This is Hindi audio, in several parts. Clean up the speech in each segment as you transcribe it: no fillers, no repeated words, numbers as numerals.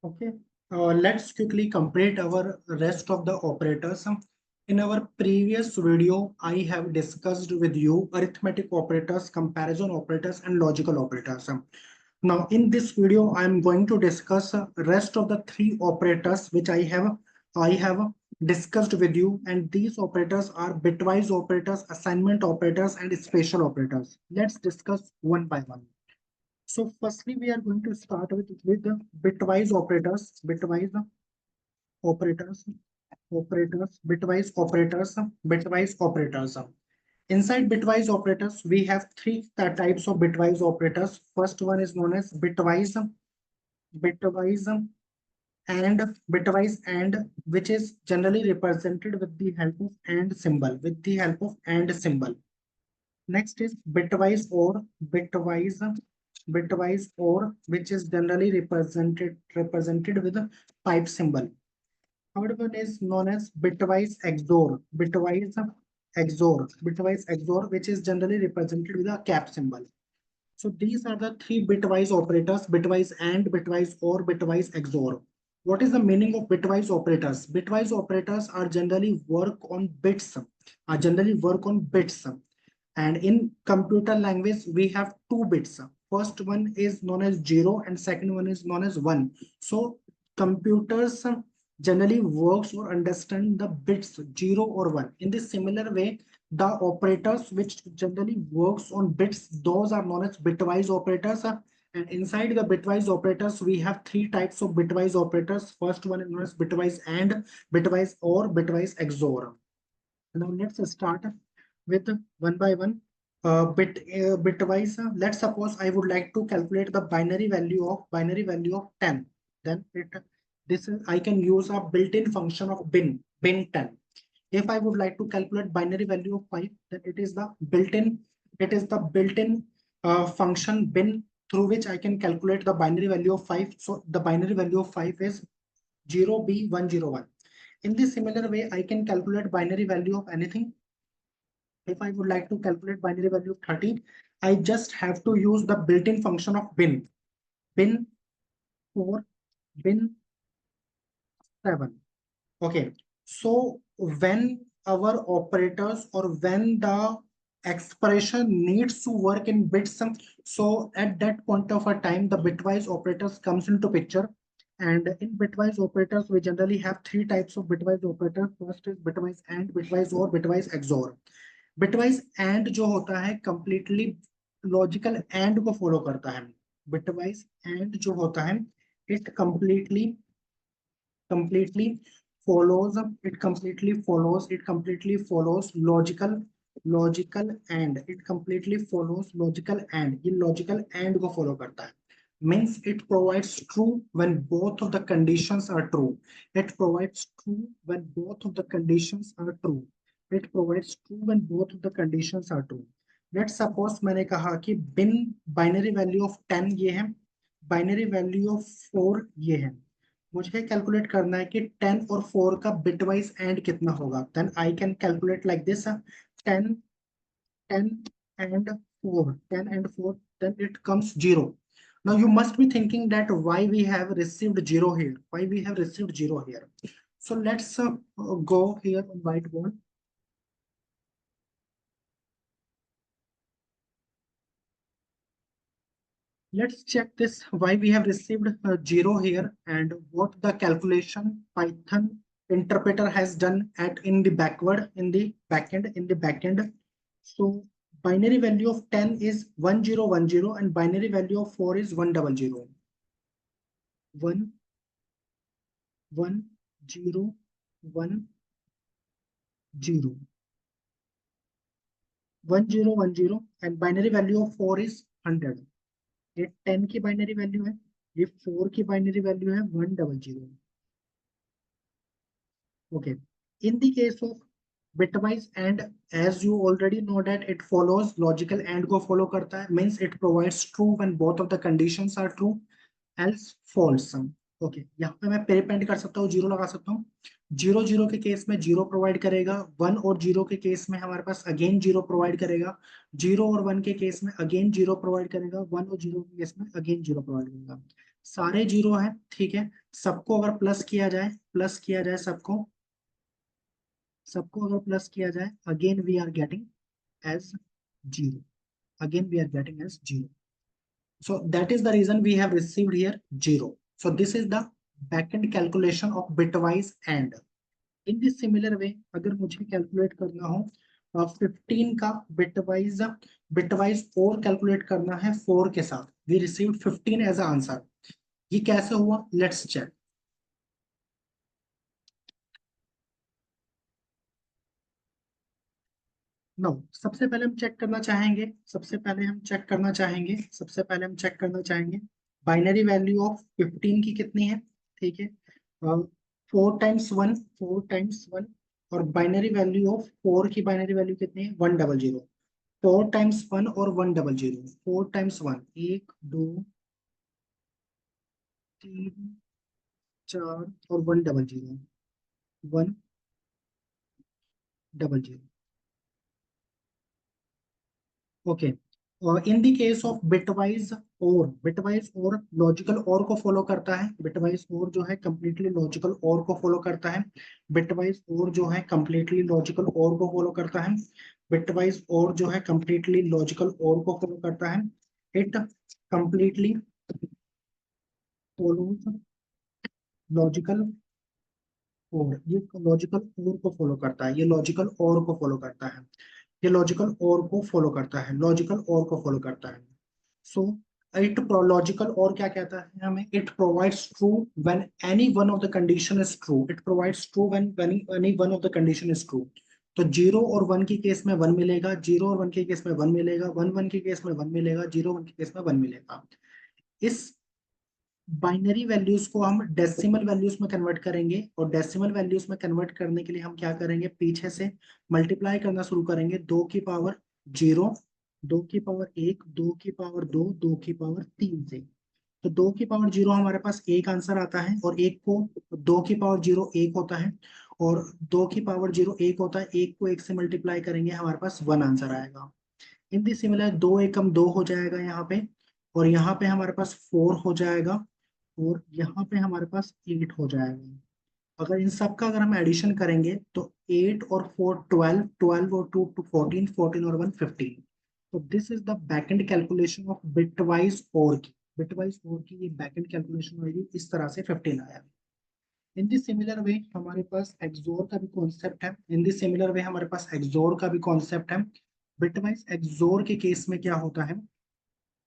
Okay, let's quickly complete our rest of the operators. In our previous video, I have discussed with you arithmetic operators, comparison operators, and logical operators. Now, in this video, I am going to discuss rest of the three operators which I have discussed with you, and these operators are bitwise operators, assignment operators, and spatial operators. Let's discuss one by one. So firstly, we are going to start with the bitwise operators, operators, bitwise operators, bitwise operators. Inside bitwise operators, we have three types of bitwise operators. First one is known as bitwise bitwise and, which is generally represented with the help of and symbol, Next is bitwise or, which is generally represented with a pipe symbol. Third one is known as bitwise XOR, which is generally represented with a cap symbol. So these are the three bitwise operators: bitwise and, bitwise or, bitwise XOR. What is the meaning of bitwise operators? Bitwise operators are generally work on bits, and in computer language, we have two bits. First one is known as 0 and second one is known as 1. So computers generally works or understand the bits 0 or 1. In this similar way, the operators which generally works on bits, those are known as bitwise operators. And inside the bitwise operators, we have three types of bitwise operators. First one is known as bitwise and, bitwise or, bitwise XOR. Now let's start with one by one. Bitwise. Let's suppose I would like to calculate the binary value of 10. Then I can use a built-in function of bin 10. If I would like to calculate binary value of 5, then it is the built-in function bin, through which I can calculate the binary value of 5. So the binary value of 5 is 0B101. In this similar way, I can calculate binary value of anything. If I would like to calculate binary value of 30, I just have to use the built-in function of bin 4, bin 7. Okay. So when our operators, or when the expression needs to work in bits, so at that point of a time, the bitwise operators comes into picture. And in bitwise operators, we generally have three types of bitwise operators. First is bitwise and, bitwise or, bitwise XOR. Bitwise and जो होता है कंप्लीटली लॉजिकल एंड को फॉलो करता है. बिटवाइज एंड जो होता है, it completely follows logical and. ये लॉजिकल एंड को फॉलो करता है. Means it provides true when both of the conditions are true. It provides true when both of the conditions are true. Let's suppose मैंने कहा कि bin binary value of 10 ये है, binary value of 4 ये है. मुझे कैलकुलेट करना है कि 10 और 4 का बिटवाइज एंड कितना होगा. Then I can calculate like this. 10 10 and 4, then it comes 0. Now you must be thinking that why we have received 0 here. So let's go here on whiteboard. Let's check this, why we have received 0 here, and what the calculation Python interpreter has done in the backend. So binary value of 10 is 1010 and binary value of 4 is 100. 1 1 0 1 0 1010 and binary value of 4 is 100. ये 10 की बाइनरी वैल्यू है, ये 4 की बाइनरी वैल्यू है 100. Okay. In the case of bitwise and, as you already know that it follows logical and को follow करता है, means it provides true when both of the conditions are true, else false. Okay. यहाँ पे मैं पेरिपेंड कर सकता हूँ, 0 लगा सकता हूँ. 0 0 के केस में 0 प्रोवाइड करेगा. 1 और 0 के केस में हमारे पास अगेन 0 प्रोवाइड करेगा. 0 और 1 के केस में अगेन 0 प्रोवाइड करेगा. 1 और 0 के केस में अगेन 0 प्रोवाइड करेगा. सारे जीरो है, ठीक है। सबको अगर प्लस किया जाए सबको, सबको अगर प्लस किया जाए, again we are getting as zero, again we are getting as 0. So that is the reason we have received here 0. So this is the backend calculation of bitwise and. In this similar way, अगर मुझे कैलकुलेट करना हो 15 का बिटवाइज और कैलकुलेट करना है 4 के साथ, वी रिसीव्ड 15 एज आंसर। ये कैसे हुआ, लेट्स चेक। नो, सबसे पहले हम चेक करना चाहेंगे बाइनरी वैल्यू ऑफ 15 की कितनी है, ठीक है। 4 टाइम्स 1, और बाइनरी वैल्यू ऑफ 4 की बाइनरी वैल्यू कितनी है, 100। 4 टाइम्स 1 और 100, 4 टाइम्स 1, 1 2 3 4 और 100, 100। Okay, in the case of bitwise और लॉजिकल और को फॉलो करता है, बिटवाइज और जो है कंप्लीटली लॉजिकल और को फॉलो करता है, बिटवाइज और जो है कंप्लीटली लॉजिकल और को फॉलो करता है, बिटवाइज और जो है कंप्लीटली लॉजिकल और को फॉलो करता है। इट कंप्लीटली फॉलोज लॉजिकल और, ये लॉजिकल और को फॉलो करता है, ये लॉजिकल और को फॉलो करता है, ये लॉजिकल और को फॉलो करता है, लॉजिकल और को फॉलो करता है। सो इट लॉजिकल और क्या कहता है हमें, it provides true when any one of the condition is true, it provides true when any one of the condition is true. तो 0 और 1 की केस में 1 मिलेगा, 0 और 1 के केस में 1 मिलेगा, 1 1 के केस में 1 मिलेगा, 0 1 के केस में 1 मिलेगा। इस बाइनरी वैल्यूज को हम डेसिमल वैल्यूज में कन्वर्ट करेंगे, और डेसिमल वैल्यूज में कन्वर्ट करने के लिए हम क्या करेंगे, पीछे से मल्टीप्लाई करना शुरू करेंगे, 2 की पावर 0, 2 की पावर 1, 2 की पावर 2, 2 की पावर 3 से। तो 2 की पावर 0 हमारे पास एक आंसर आता है, और एक को 2 की पावर 0 एक होता है, और 2 की पावर 0 एक होता है, एक को एक से मल्टीप्लाई करेंगे हमारे पास 1 आंसर आएगा। इन दी सिमिलर 2 एकम 2 हो जाएगा यहाँ पे, और यहाँ पे हमारे पास 4 हो जाएगा, और यहाँ पे हमारे पास 8 हो जाएगा। अगर इन सब का अगर हम एडिशन करेंगे तो 8 और 4 12, 12 और 2 14, 14 और 1 15। तो this is the backend calculation of bitwise और की, बिटवाइज और की ये बैकएंड कैलकुलेशन होगी, इस तरह से 15 आया। इन दी सिमिलर वे हमारे पास एक्सोर का भी कॉन्सेप्ट है, इन दी सिमिलर वे हमारे पास एक्सोर का भी कॉन्सेप्ट है। बिटवाइज एक्सोर के केस में क्या होता है,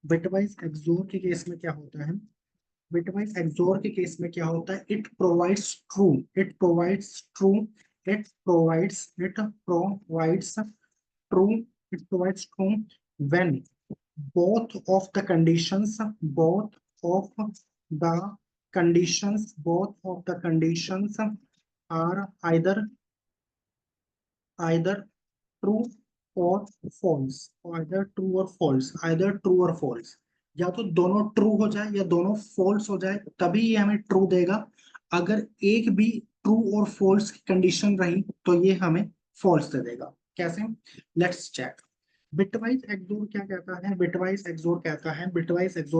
बिटवाइज एक्सोर के केस में क्या होता है, बिटवाइज एक्सोर के केस में क्या होता है, it provides true, it provides true, it provides true, it provides true when both of the conditions, the both of the conditions are either true or false, either true or false, या तो दोनों ट्रू हो जाए या दोनों फॉल्स हो जाए, तभी ये हमें ट्रू देगा। अगर एक भी ट्रू और फॉल्स की कंडीशन रही तो ये हमें फॉल्स दे देगा। कैसे, लेट्स चेक। बिटवाइज एक्सोर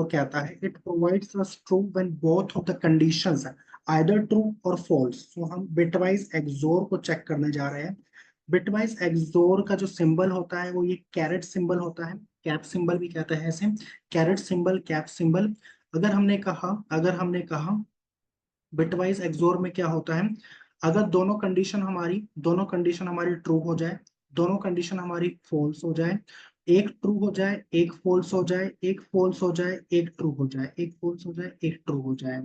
कहता है it provides us true when both of the conditions either true और फॉल्स। तो हम बिटवाइज एक्सोर को चेक करने जा रहे हैं। बिटवाइज एक्सोर का जो सिंबल होता है वो ये कैरेट सिंबल होता है, कैप सिंबल भी कहते हैं ऐसे, कैरेट सिंबल, कैप सिंबल। अगर हमने कहा बिटवाइज एक्सोर में क्या होता है, अगर दोनों कंडीशन हमारी ट्रू हो जाए, दोनों कंडीशन हमारी फॉल्स हो जाए, एक ट्रू हो जाए एक फॉल्स हो जाए, एक फॉल्स हो जाए एक ट्रू हो जाए, एक फॉल्स हो जाए एक ट्रू हो जाए,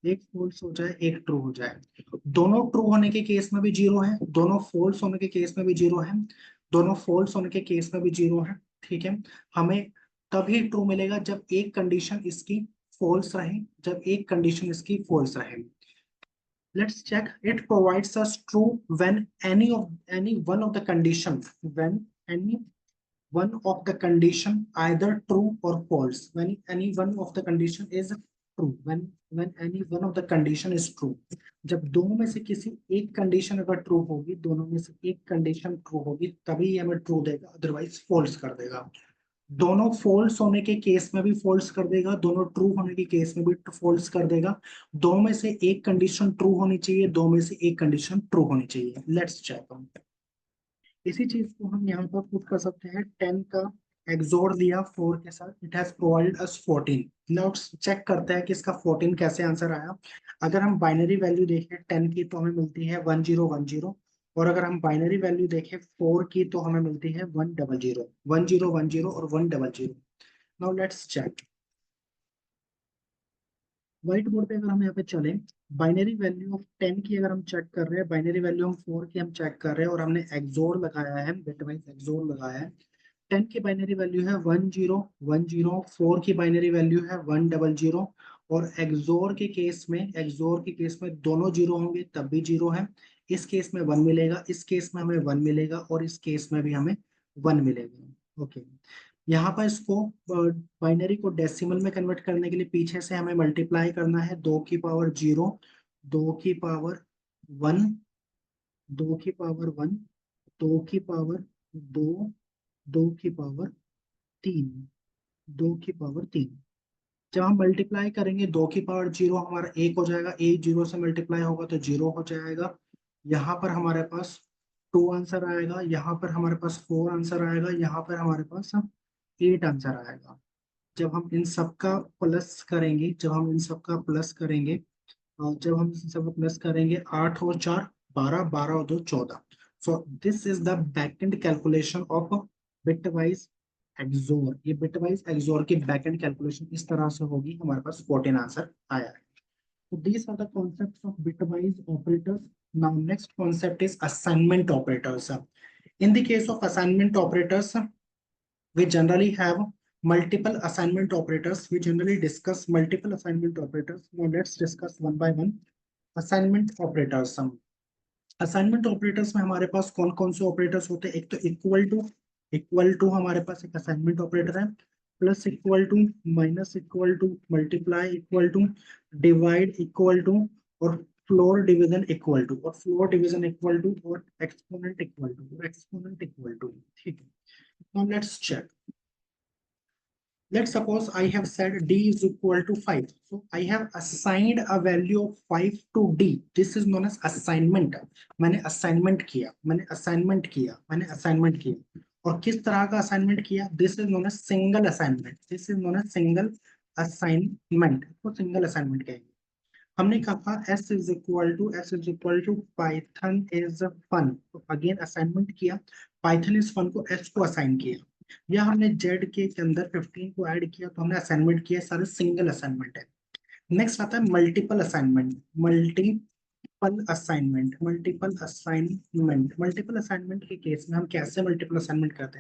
एक फॉल्स हो जाए एक ट्रू हो जाए, दोनों ट्रू होने के केस में भी जीरो है, दोनों फॉल्स होने के केस में भी जीरो है, दोनों फॉल्स होने के केस में भी जीरो है, ठीक है। हमें तभी ट्रू मिलेगा जब एक कंडीशन इसकी फॉल्स रहे, जब एक कंडीशन इसकी फॉल्स रहे। Let's check. It provides us true when any one of the conditions, when any one of the condition either true or false. When any one of the condition is true. When any one of the condition is true. जब दोनों में से किसी एक कंडीशन अगर ट्रू होगी, दोनों में से एक कंडीशन ट्रू होगी, तभी ये हमें ट्रू देगा, अदरवाइज फॉल्स कर देगा। दोनों फॉल्स होने के केस में भी फॉल्स कर देगा, दोनों ट्रू होने के केस में भी फॉल्स कर देगा। दो में से एक कंडीशन ट्रू होनी चाहिए, दो में से एक कंडीशन ट्रू होनी चाहिए। Let's check. इसी चीज को हम यहाँ पर पुट कर सकते हैं। 10 का एक्सोर लिया 4 के साथ, it has provided us 14। Let's check करते हैं कि इसका 14 कैसे आंसर आया। अगर हम बाइनरी वैल्यू देखें 10 की तो हमें मिलती है 1010, और अगर हम बाइनरी वैल्यू देखें 4 की तो हमें मिलती है 100, 1010 और 100। Now let's check. Whiteboard पे अगर हम यहाँ पे चले, बाइनरी वैल्यू ऑफ 10 की अगर हम चेक कर रहे हैं, बाइनरी वैल्यू ऑफ 4 की हम चेक कर रहे हैं, और हमने एक्सोर लगाया है, बिटवाइज एक्सोर लगाया है। 10 की बाइनरी वैल्यू है 1010, 4 की बाइनरी वैल्यू है 100, और एक्सोर के केस में दोनों जीरो होंगे तब भी जीरो है। इस केस में 1 मिलेगा, इस केस में हमें 1 मिलेगा, और इस केस में भी हमें 1 मिलेगा। ओके, यहाँ पर इसको बाइनरी को डेसिमल में कन्वर्ट करने के लिए पीछे से हमें मल्टीप्लाई करना है। 2 की पावर 0, 2 की पावर 1, 2 की पावर 1, 2 की पावर 2, 2 की पावर 3, 2 की पावर 3। जब हम मल्टीप्लाई करेंगे 2 की पावर 0 हमारा 1 हो जाएगा, 1 0 से मल्टीप्लाई होगा तो 0 हो जाएगा। यहाँ पर हमारे पास 2 आंसर आएगा, यहाँ पर हमारे पास 4 आंसर आएगा, यहाँ पर हमारे पास 8 आंसर आएगा। जब हम इन सब का प्लस करेंगे, जब हम इन सब का प्लस करेंगे, 8 और 4 12, 12 और 2 14। So this is the backend calculation of bitwise XOR. ये बिटवाइज एक्सोर की बैकएंड कैलकुलेशन इस तरह से होगी। हमारे पास 14 आंसर आया है। So these are the concepts of bitwise operators. Now next concept is assignment operators. In the case of assignment operators, we generally have multiple assignment operators. We generally discuss multiple assignment operators. Now let's discuss one by one. Assignment operators. Assignment operators में हमारे पास कौन कौन से ऑपरेटर्स होते हैं? एक तो इक्वल टू हमारे पास एक असाइनमेंट ऑपरेटर है, plus equal to, minus equal to, multiply equal to, divide equal to, और फ्लोर डिवीजन इक्वल टू, और एक्सपोनेंट इक्वल टू। ठीक है, now let's check. Let's suppose I have said D is equal to 5. So I have assigned a value of 5 to D. This is known as assignment. मैंने assignment किया। और किस तरह का assignment किया? This is known as single assignment. तो single assignment कहेंगे। हमने कहा S is equal to Python is fun। तो अगेन असाइनमेंट किया, Python is fun को S को असाइन किया, या हमने Z के अंदर 15 को ऐड किया तो हमने असाइनमेंट किया। सारे सिंगल असाइनमेंट है। नेक्स्ट आता है मल्टीपल असाइनमेंट के केस में हम कैसे मल्टीपल असाइनमेंट करते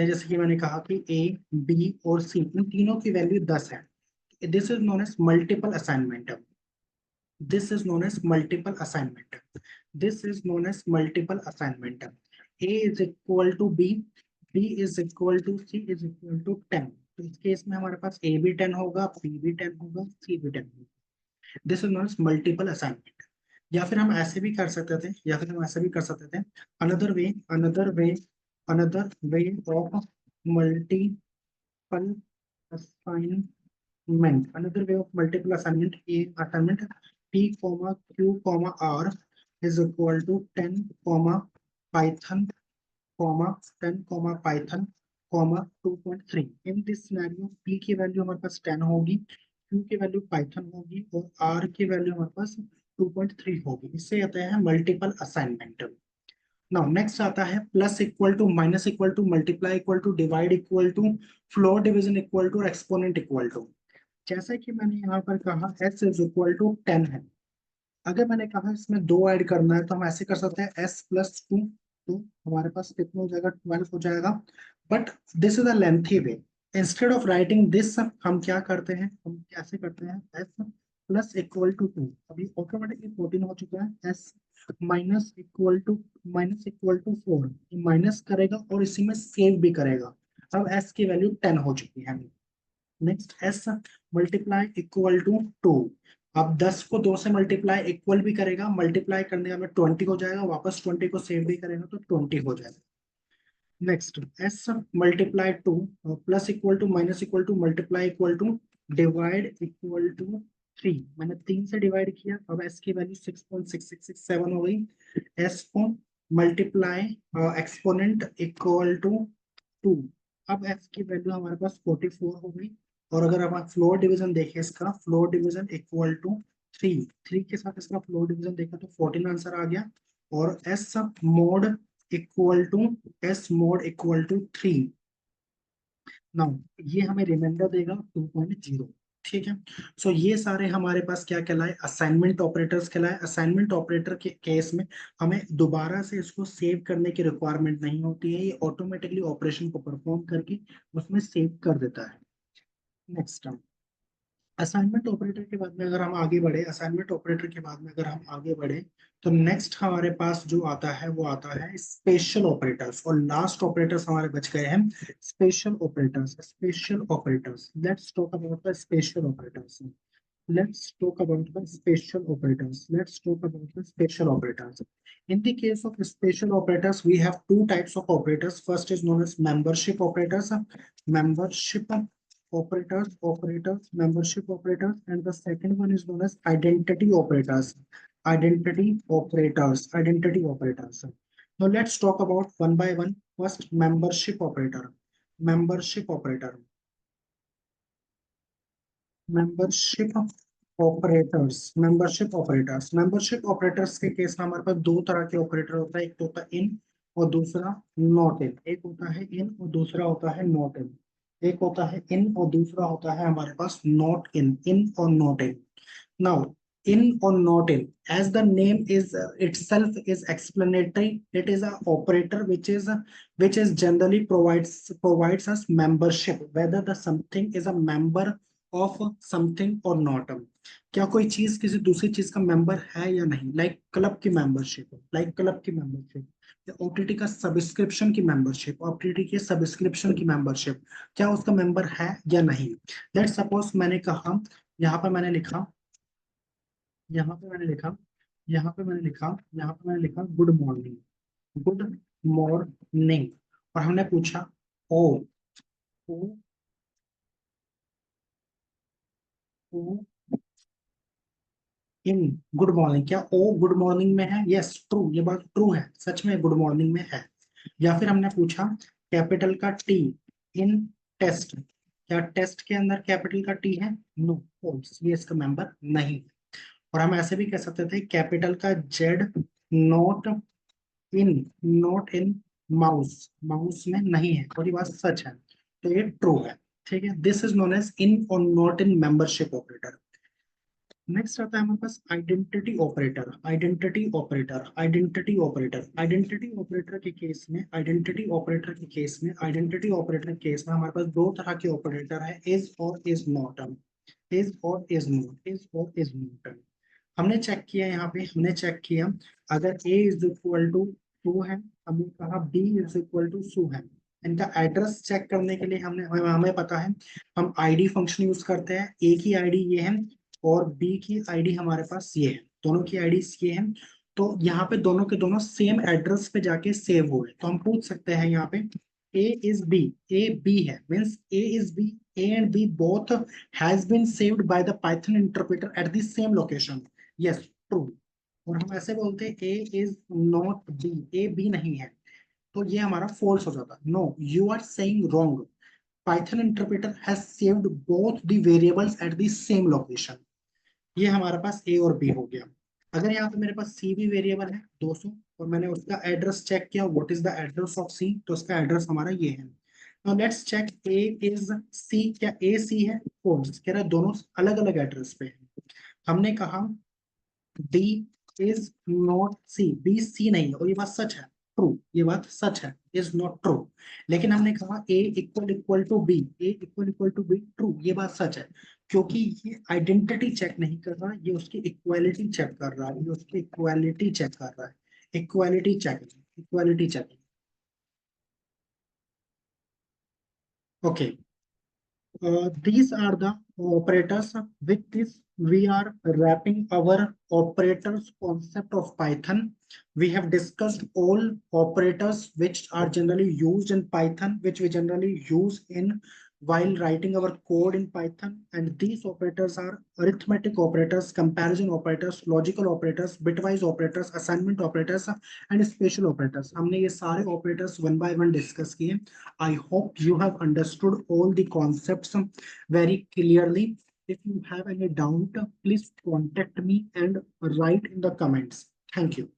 हैं जैसे कि मैंने कहा कि A, B और C इन तीनों की वैल्यू 10 है। This is known as multiple assignment. This is known as multiple assignment. A is equal to B, B is equal to C is equal to 10। तो इस केस में हमारे पास A भी 10 होगा, B भी 10 होगा, C भी 10 होगा। This is known as multiple assignment। या फिर हम ऐसे भी कर सकते थे, another way of multiple assignment। Another way of multiple assignment is assignment P, Q, R is equal to 10, Python, 2.3। In this scenario, P की वैल्यू हमारे पास 10 होगी, Q की वैल्यू Python होगी, और R की वैल्यू हमारे पास 2.3 होगी। इससे आता है मल्टीपल असाइनमेंट। नाउ नेक्स्ट आता है plus equal to, minus equal to, multiply equal to, divide equal to, floor division equal to, exponent equal to. जैसा कि मैंने यहाँ पर कहा S इज इक्वल टू 10 है। अगर मैंने कहा इसमें 2 ऐड करना है तो हम ऐसे कर सकते हैं S+2, तो हमारे पास कितना हो जाएगा? 12 हो जाएगा। But this is a lengthy way. Instead of writing this हम क्या करते हैं, हम कैसे करते हैं? S+=2। अभी ऑटोमेटिकली 14 हो चुका है। S minus equal to 4 minus करेगा और इसी में सेव भी करेगा। अब S की वैल्यू 10 हो चुकी है। Next S multiply equal to 2। अब 10 को 2 से मल्टीप्लाई इक्वल भी करेगा, मल्टीप्लाई करने का में 20 हो जाएगा, वापस 20 को सेव भी करेगा तो 20 हो जाएगा। Next S multiply to plus equal to minus equal to multiply equal to divide equal to 3। मैंने 3 से डिवाइड किया, अब एस की वैल्यू 6.6667 हो गई। एस को मल्टीप्लाई एक्सपोनेंट इक्वल टू 2, अब एस की वैल्यू हमारे पास 44 हो गई। और अगर हम फ्लोर डिवीजन देखें, इसका फ्लोर डिवीजन इक्वल टू 3, 3 के साथ इसका फ्लोर डिवीजन देखा तो 14 आंसर आ गया। और S mod equal to S mod equal to 3। Now ये हमें रिमाइंडर देगा 2.0। ठीक है, सो ये सारे हमारे पास क्या कहलाए, असाइनमेंट ऑपरेटर्स कहलाए। असाइनमेंट ऑपरेटर के केस में हमें दोबारा से इसको सेव करने की रिक्वायरमेंट नहीं होती है, ये ऑटोमेटिकली ऑपरेशन को परफॉर्म करके उसमें सेव कर देता है। नेक्स्ट असाइनमेंट ऑपरेटर के बाद में अगर हम आगे बढ़े, असाइनमेंट ऑपरेटर के बाद में अगर हम आगे बढ़े तो नेक्स्ट हमारे पास जो आता है वो आता है स्पेशल ऑपरेटर्स। और लास्ट ऑपरेटर्स हमारे बच गए हैं special operators. Special operators, let's talk about the special operators. Let's talk about the special operators. Let's talk about the special operators. In the case of special operators, we have two types of operators. First is known as membership operators, membership operators, and the second one is known as identity operators, identity operators. Now let's talk about one by one. First, membership operator. Membership membership operators के केस में हमारे पास दो तरह के ऑपरेटर होता है, एक तो होता है इन और दूसरा नॉट इन। एक होता है इन और दूसरा होता है नॉट इन। एक होता है इन और दूसरा होता है हमारे पास नॉट इन, इन और not in. Now in or not in, as the name is itself is explanatory, it is a operator which is generally provides us membership, whether the something is a member of something or not। क्या कोई चीज किसी दूसरी चीज का मेंबर है या नहीं, लाइक क्लब की मेंबरशिप, या ओटीटी का सब्सक्रिप्शन की मेंबरशिप, ओटीटी के सब्सक्रिप्शन की मेंबरशिप, क्या उसका मेंबर है या नहीं। लेट सपोज मैंने कहा, यहाँ पर मैंने लिखा यहाँ पे मैंने लिखा यहाँ पे मैंने लिखा गुड मॉर्निंग, गुड मॉर्निंग। और हमने पूछा ओ ओ ओ इन गुड मॉर्निंग, क्या ओ गुड मॉर्निंग में है। यस ट्रू, ये बात ट्रू है, सच में गुड मॉर्निंग में है। या फिर हमने पूछा कैपिटल का टी इन टेस्ट, क्या टेस्ट के अंदर कैपिटल का टी है। नो फॉल्स, ये इसका मेंबर नहीं है। और हम ऐसे भी कह सकते थे कैपिटल का Z not in, not in mouse, mouse में नहीं है, और ये बात सच है, तो ये ट्रू है। ठीक है, this is known as in और not in membership operator. Next आता है हमारे पास आइडेंटिटी ऑपरेटर। आइडेंटिटी ऑपरेटर के केस में, हमारे पास दो तरह के ऑपरेटर है, इज और इज नॉट। इज नॉट हमने चेक किया, यहाँ पे हमने चेक किया, अगर a इज इक्वल टू 2 है, हमने कहा b इज इक्वल टू सू है। इनका एड्रेस चेक करने के लिए हमने हमें पता है, हम आईडी फंक्शन यूज करते हैं। a की आईडी ये है और b की आईडी हमारे पास ये है, दोनों की आईडी ये है। तो यहाँ पे दोनों के दोनों सेम एड्रेस पे जाके सेव हुए, तो हम पूछ सकते हैं यहाँ पे a is b, a b है, means a is b, a and b both has been saved by the Python interpreter at the same location। Yes true. और हम ऐसे बोलते हैं A is not B, A B नहीं है, तो ये हमारा फॉल्स हो जाता। No, you are saying wrong, Python interpreter has saved both the variables at the same location. ये हमारे पास ए और बी हो गया। अगर यहाँ पे मेरे पास सी भी वेरिएबल है 200 और मैंने उसका एड्रेस चेक किया, what is the address of C, तो उसका एड्रेस हमारा ये है। Now let's check A is C, क्या ए सी है। फॉल्स, कह रहा है दोनों अलग अलग एड्रेस पे है। हमने कहा B is not C, B C नहीं है, और ये बात सच है, ट्रू, ये बात सच है, इज नॉट ट्रू। लेकिन हमने कहा A equal equal to B, A equal equal to B, true, ये बात सच है, क्योंकि ये आइडेंटिटी चेक नहीं कर रहा, ये उसकी इक्वालिटी चेक कर रहा है, ये उसकी इक्वालिटी चेक कर रहा है, equality check, equality check. Okay, these are the operators. With this, we are wrapping our operators concept of Python. We have discussed all operators which are generally used in Python, which we generally use in while writing our code in Python. And these operators are arithmetic operators, comparison operators, logical operators, bitwise operators, assignment operators, and special operators. हमने ये सारे operators one by one discuss किए. I hope you have understood all the concepts very clearly. If you have any doubt, please contact me and write in the comments. Thank you.